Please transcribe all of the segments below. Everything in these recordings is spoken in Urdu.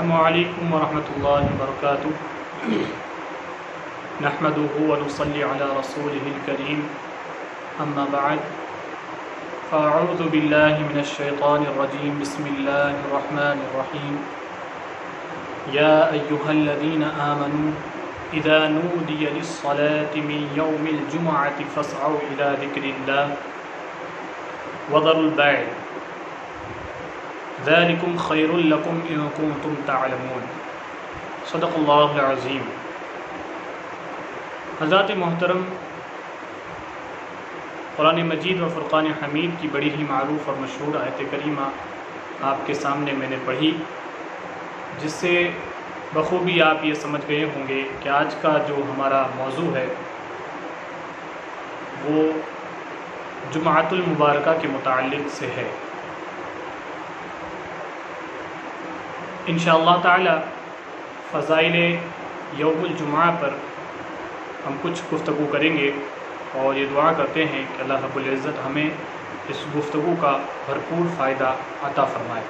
السلام علیکم ورحمۃ اللہ وبرکاتہ نحمده ونصلی علی رسوله الکریم اما بعد فاعوذ باللہ من الشیطان الرجیم بسم اللہ الرحمن الرحیم یا ایہا الذین آمنوا اذا نودی للصلاة من یوم الجمعة فاسعوا الى ذکر اللہ وذروا البیع ذالکم خیر لکم ان کنتم تعلمون صدق اللہ العظیم۔ حضرات محترم، قرآن مجید و فرقان حمید کی بڑی ہی معروف اور مشہور آیت کریمہ آپ کے سامنے میں نے پڑھی، جس سے بخوبی آپ یہ سمجھ گئے ہوں گے کہ آج کا جو ہمارا موضوع ہے وہ جمعۃ المبارکہ کے متعلق سے ہے۔ انشاءاللہ تعالی فضائل یوم الجمعہ پر ہم کچھ گفتگو کریں گے، اور یہ دعا کرتے ہیں کہ اللہ رب العزت ہمیں اس گفتگو کا بھرپور فائدہ عطا فرمائے۔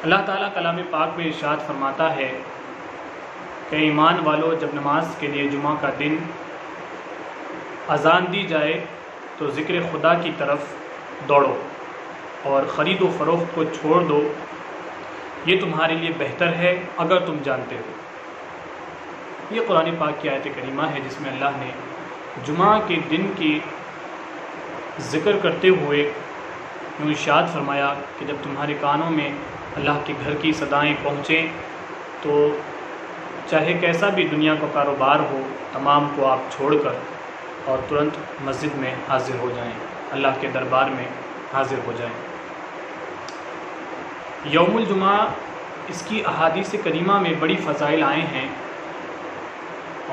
اللہ تعالیٰ کلام پاک میں ارشاد فرماتا ہے کہ ایمان والو، جب نماز کے لیے جمعہ کا دن اذان دی جائے تو ذکر خدا کی طرف دوڑو اور خرید و فروخت کو چھوڑ دو، یہ تمہارے لیے بہتر ہے اگر تم جانتے ہو۔ یہ قرآن پاک کی آیت کریمہ ہے جس میں اللہ نے جمعہ کے دن کی ذکر کرتے ہوئے یوں ارشاد فرمایا کہ جب تمہارے کانوں میں اللہ کے گھر کی صدائیں پہنچیں تو چاہے کیسا بھی دنیا کا کاروبار ہو، تمام کو آپ چھوڑ کر اور ترنت مسجد میں حاضر ہو جائیں، اللہ کے دربار میں حاضر ہو جائیں۔ یوم الجمعہ، اس کی احادیث کریمہ میں بڑی فضائل آئے ہیں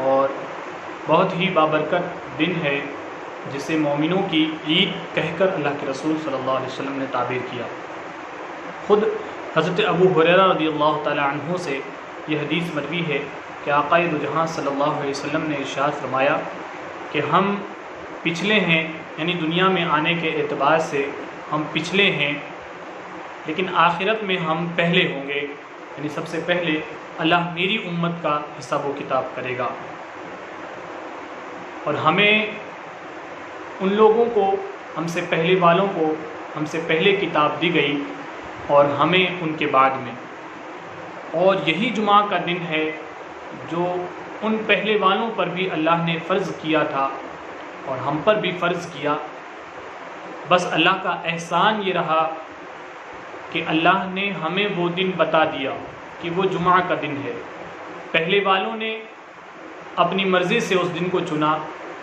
اور بہت ہی بابرکت دن ہے، جسے مومنوں کی عید کہہ کر اللہ کے رسول صلی اللہ علیہ وسلم نے تعبیر کیا۔ خود حضرت ابو ہریرہ رضی اللہ تعالی عنہ سے یہ حدیث مروی ہے کہ آقا دو جہاں صلی اللہ علیہ وسلم نے ارشاد فرمایا کہ ہم پچھلے ہیں، یعنی دنیا میں آنے کے اعتبار سے ہم پچھلے ہیں، لیکن آخرت میں ہم پہلے ہوں گے، یعنی سب سے پہلے اللہ میری امت کا حساب و کتاب کرے گا، اور ہمیں ان لوگوں کو، ہم سے پہلے والوں کو ہم سے پہلے کتاب دی گئی اور ہمیں ان کے بعد میں، اور یہی جمعہ کا دن ہے جو ان پہلے والوں پر بھی اللہ نے فرض کیا تھا اور ہم پر بھی فرض کیا۔ بس اللہ کا احسان یہ رہا کہ اللہ نے ہمیں وہ دن بتا دیا کہ وہ جمعہ کا دن ہے۔ پہلے والوں نے اپنی مرضی سے اس دن کو چنا،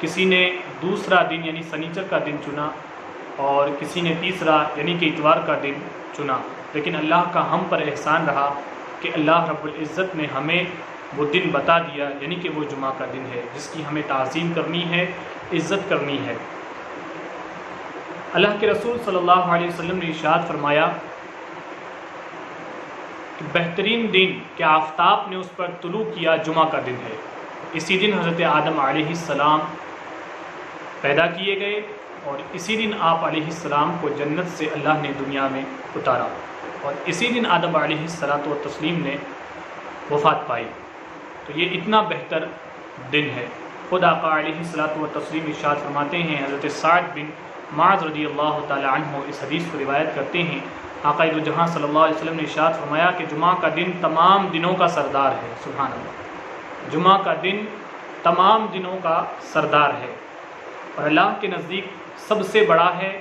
کسی نے دوسرا دن یعنی سنیچر کا دن چنا، اور کسی نے تیسرا یعنی کہ اتوار کا دن چنا، لیکن اللہ کا ہم پر احسان رہا کہ اللہ رب العزت نے ہمیں وہ دن بتا دیا، یعنی کہ وہ جمعہ کا دن ہے جس کی ہمیں تعظیم کرنی ہے، عزت کرنی ہے۔ اللہ کے رسول صلی اللہ علیہ وسلم نے ارشاد فرمایا کہ بہترین دن کہ آفتاب نے اس پر طلوع کیا جمعہ کا دن ہے۔ اسی دن حضرت آدم علیہ السلام پیدا کیے گئے اور اسی دن آپ علیہ السلام کو جنت سے اللہ نے دنیا میں اتارا، اور اسی دن آدم علیہ الصلوۃ والتسلیم نے وفات پائی۔ تو یہ اتنا بہتر دن ہے۔ خود آقا علیہ الصلوۃ والتسلیم ارشاد فرماتے ہیں، حضرت سعد بن معاذ رضی اللہ تعالی عنہ اس حدیث کو روایت کرتے ہیں، آقا دو جہاں صلی اللہ علیہ وسلم نے ارشاد فرمایا کہ جمعہ کا دن تمام دنوں کا سردار ہے۔ سبحان اللہ، جمعہ کا دن تمام دنوں کا سردار ہے اور اللہ کے نزدیک سب سے بڑا ہے،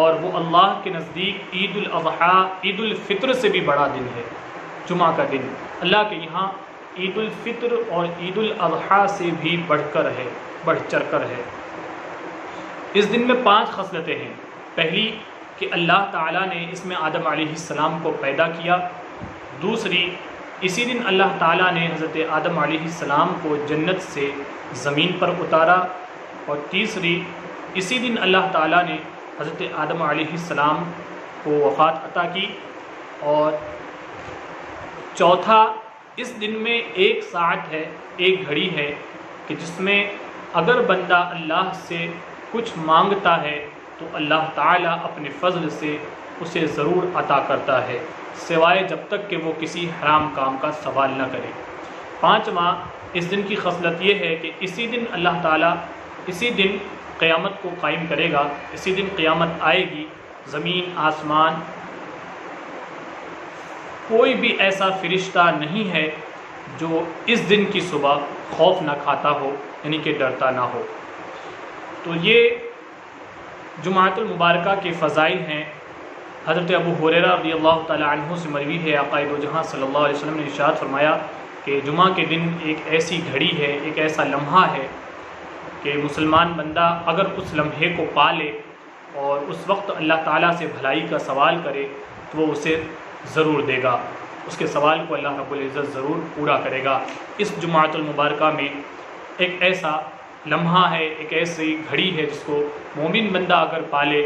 اور وہ اللہ کے نزدیک عید الاضحیٰ، عید الفطر سے بھی بڑا دن ہے جمعہ کا دن۔ اللہ کے یہاں عید الفطر اور عید الاضحیٰ سے بھی بڑھ چڑھ کر ہے۔ اس دن میں 5 خصلتیں ہیں۔ پہلی کہ اللہ تعالیٰ نے اس میں آدم علیہ السلام کو پیدا کیا۔ دوسری، اسی دن اللہ تعالیٰ نے حضرت آدم علیہ السلام کو جنت سے زمین پر اتارا۔ اور تیسری، اسی دن اللہ تعالیٰ نے حضرت آدم علیہ السلام کو وفات عطا کی۔ اور چوتھا، اس دن میں 1 ساعت ہے، 1 گھڑی ہے کہ جس میں اگر بندہ اللہ سے کچھ مانگتا ہے تو اللہ تعالیٰ اپنے فضل سے اسے ضرور عطا کرتا ہے۔ سوائے جب تک کہ وہ کسی حرام کام کا سوال نہ کرے۔ پانچواں اس دن کی خصلت یہ ہے کہ اسی دن اللہ تعالیٰ اسی دن قیامت کو قائم کرے گا، اسی دن قیامت آئے گی، زمین آسمان کوئی بھی ایسا فرشتہ نہیں ہے جو اس دن کی صبح خوف نہ کھاتا ہو، یعنی کہ ڈرتا نہ ہو۔ تو یہ جمعۃ المبارکہ کے فضائل ہیں۔ حضرت ابو ہریرہ رضی اللہ تعالی عنہ سے مروی ہے، آقا دو جہاں صلی اللہ علیہ وسلم نے ارشاد فرمایا کہ جمعہ کے دن ایک ایسی گھڑی ہے، ایک ایسا لمحہ ہے کہ مسلمان بندہ اگر اس لمحے کو پا لے اور اس وقت اللہ تعالیٰ سے بھلائی کا سوال کرے تو وہ اسے ضرور دے گا، اس کے سوال کو اللہ رب العزت ضرور پورا کرے گا۔ اس جمعۃ المبارکہ میں ایک ایسا لمحہ ہے، ایک ایسی گھڑی ہے جس کو مومن بندہ اگر پالے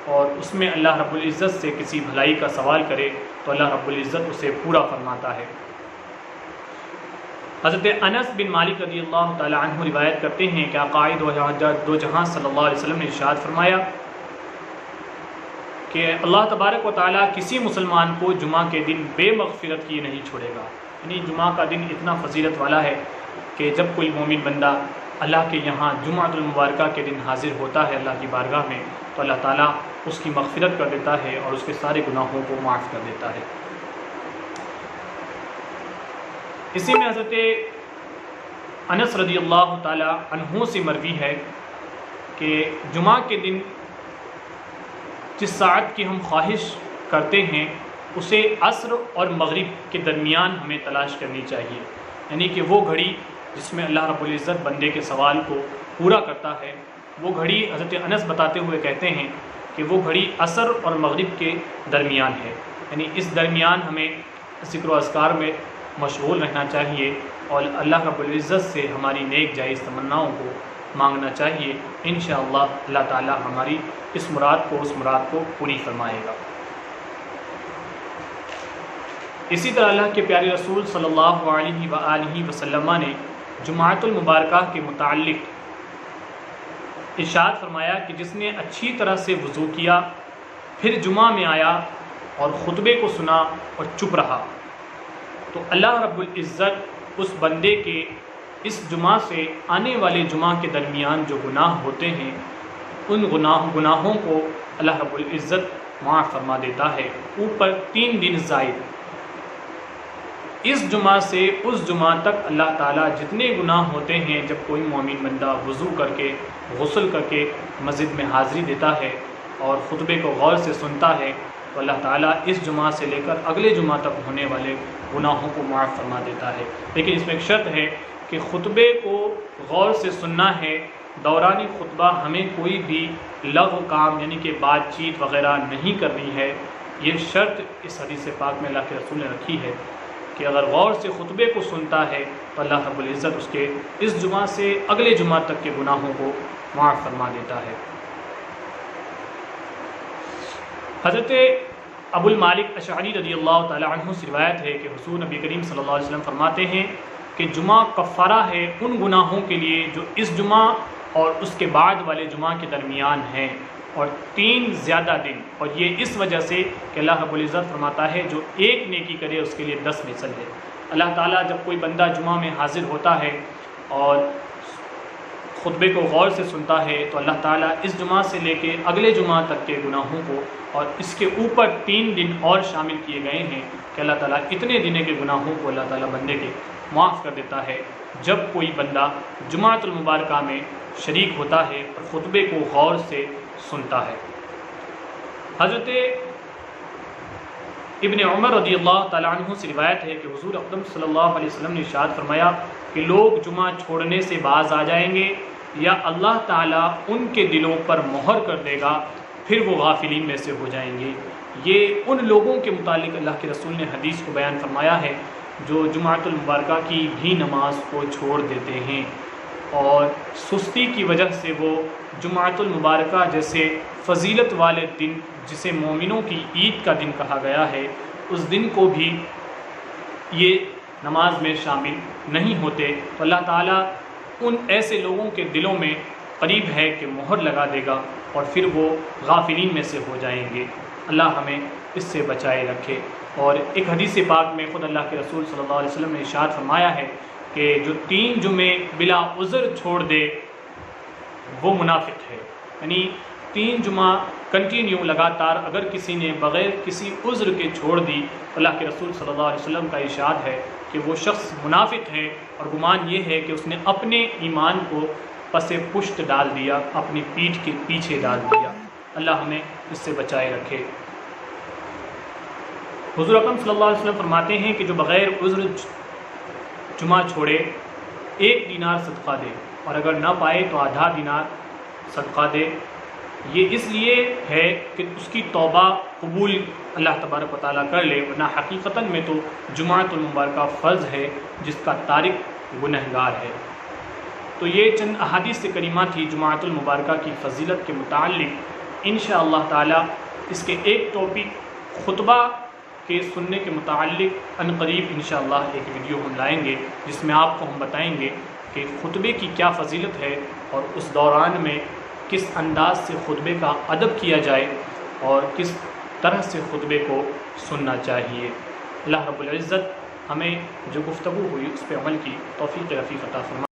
اور اس میں اللہ رب العزت سے کسی بھلائی کا سوال کرے تو اللہ رب العزت اسے پورا فرماتا ہے۔ حضرت انس بن مالک رضی اللہ تعالی عنہ روایت کرتے ہیں کہ آقا دو جہاں صلی اللہ علیہ وسلم نے ارشاد فرمایا کہ اللہ تبارک و تعالیٰ کسی مسلمان کو جمعہ کے دن بے مغفرت کیے نہیں چھوڑے گا۔ یعنی جمعہ کا دن اتنا فضیلت والا ہے کہ جب کوئی مومن بندہ اللہ کے یہاں جمعۃ المبارکہ کے دن حاضر ہوتا ہے اللہ کی بارگاہ میں تو اللہ تعالیٰ اس کی مغفرت کر دیتا ہے اور اس کے سارے گناہوں کو معاف کر دیتا ہے۔ اسی میں حضرت انس رضی اللہ تعالی عنہ سے مروی ہے کہ جمعہ کے دن جس ساعت کی ہم خواہش کرتے ہیں اسے عصر اور مغرب کے درمیان ہمیں تلاش کرنی چاہیے، یعنی کہ وہ گھڑی جس میں اللہ رب العزت بندے کے سوال کو پورا کرتا ہے، وہ گھڑی حضرت انس بتاتے ہوئے کہتے ہیں کہ وہ گھڑی عصر اور مغرب کے درمیان ہے، یعنی اس درمیان ہمیں ذکر و اذکار میں مشغول رہنا چاہیے اور اللہ رب العزت سے ہماری نیک جائز تمناؤں کو مانگنا چاہیے۔ انشاءاللہ اللہ تعالی ہماری اس مراد کو پوری فرمائے گا۔ اسی طرح اللہ کے پیارے رسول صلی اللہ علیہ وآلہ وسلم نے جمعۃ المبارکہ کے متعلق ارشاد فرمایا کہ جس نے اچھی طرح سے وضو کیا پھر جمعہ میں آیا اور خطبے کو سنا اور چپ رہا تو اللہ رب العزت اس بندے کے اس جمعہ سے آنے والے جمعہ کے درمیان جو گناہ ہوتے ہیں ان گناہوں کو اللہ رب العزت معاف فرما دیتا ہے، اوپر 3 دن زائد۔ اس جمعہ سے اس جمعہ تک اللہ تعالیٰ جتنے گناہ ہوتے ہیں، جب کوئی مومن بندہ وضو کر کے غسل کر کے مسجد میں حاضری دیتا ہے اور خطبے کو غور سے سنتا ہے تو اللہ تعالیٰ اس جمعہ سے لے کر اگلے جمعہ تک ہونے والے گناہوں کو معاف فرما دیتا ہے۔ لیکن اس میں ایک شرط ہے کہ خطبے کو غور سے سننا ہے، دوران خطبہ ہمیں کوئی بھی لغو کام یعنی کہ بات چیت وغیرہ نہیں کرنی ہے۔ یہ شرط اس حدیث پاک میں اللہ کے رسول نے رکھی ہے کہ اگر غور سے خطبے کو سنتا ہے تو اللہ رب العزت اس کے اس جمعہ سے اگلے جمعہ تک کے گناہوں کو معاف فرما دیتا ہے۔ حضرت ابو المالک اشعری رضی اللہ تعالی عنہ سے روایت ہے کہ حضور نبی کریم صلی اللہ علیہ وسلم فرماتے ہیں کہ جمعہ کفارہ ہے ان گناہوں کے لیے جو اس جمعہ اور اس کے بعد والے جمعہ کے درمیان ہیں، اور 3 زیادہ دن، اور یہ اس وجہ سے کہ اللہ رب العزت فرماتا ہے جو ایک نیکی کرے اس کے لیے 10 مثل ہے۔ اللہ تعالیٰ جب کوئی بندہ جمعہ میں حاضر ہوتا ہے اور خطبے کو غور سے سنتا ہے تو اللہ تعالیٰ اس جمعہ سے لے کے اگلے جمعہ تک کے گناہوں کو اور اس کے اوپر 3 دن اور شامل کیے گئے ہیں کہ اللہ تعالیٰ اتنے دن کے گناہوں کو اللہ تعالیٰ بندے کے معاف کر دیتا ہے جب کوئی بندہ جمعۃ المبارکہ میں شریک ہوتا ہے اور خطبے کو غور سے سنتا ہے۔ حضرت ابن عمر رضی اللہ تعالیٰ عنہ سے روایت ہے کہ حضور اقدم صلی اللہ علیہ وسلم نے ارشاد فرمایا کہ لوگ جمعہ چھوڑنے سے باز آ جائیں گے یا اللہ تعالیٰ ان کے دلوں پر مہر کر دے گا، پھر وہ غافلین میں سے ہو جائیں گے۔ یہ ان لوگوں کے متعلق اللہ کے رسول نے حدیث کو بیان فرمایا ہے جو جمعۃ المبارکہ کی بھی نماز کو چھوڑ دیتے ہیں اور سستی کی وجہ سے وہ جمعۃ المبارکہ جیسے فضیلت والے دن جسے مومنوں کی عید کا دن کہا گیا ہے اس دن کو بھی یہ نماز میں شامل نہیں ہوتے، تو اللہ تعالیٰ ان ایسے لوگوں کے دلوں میں قریب ہے کہ مہر لگا دے گا اور پھر وہ غافلین میں سے ہو جائیں گے۔ اللہ ہمیں اس سے بچائے رکھے۔ اور ایک حدیث پاک میں خود اللہ کے رسول صلی اللہ علیہ وسلم نے ارشاد فرمایا ہے کہ جو 3 جمعے بلا عذر چھوڑ دے وہ منافق ہے. یعنی 3 جمعہ کنٹینیو لگاتار اگر کسی نے بغیر کسی عذر کے چھوڑ دی، اللہ کے رسول صلی اللہ علیہ وسلم کا ارشاد ہے کہ وہ شخص منافق ہے، اور گمان یہ ہے کہ اس نے اپنے ایمان کو پس پشت ڈال دیا، اپنی پیٹھ کے پیچھے ڈال دیا. اللہ ہمیں اس سے بچائے رکھے. حضور اکرم صلی اللہ علیہ وسلم فرماتے ہیں کہ جو بغیر عذر جمعہ چھوڑے 1 دینار صدقہ دے، اور اگر نہ پائے تو آدھا دینار صدقہ دے. یہ اس لیے ہے کہ اس کی توبہ قبول اللہ تبارک و تعالیٰ کر لے، ورنہ حقیقتاً میں تو جمعۃ المبارکہ فرض ہے جس کا تارک گنہگار ہے. تو یہ چند احادیث کریمہ تھی جمعۃ المبارکہ کی فضیلت کے متعلق. انشاءاللہ تعالیٰ اس کے ایک ٹاپک خطبہ کے سننے کے متعلق عنقریب انشاءاللہ ایک ویڈیو ہم لائیں گے، جس میں آپ کو ہم بتائیں گے کہ خطبے کی کیا فضیلت ہے، اور اس دوران میں کس انداز سے خطبے کا ادب کیا جائے اور کس طرح سے خطبے کو سننا چاہیے. اللہ رب العزت ہمیں جو گفتگو ہوئی اس پہ عمل کی توفیق رفیق عطا فرمائے.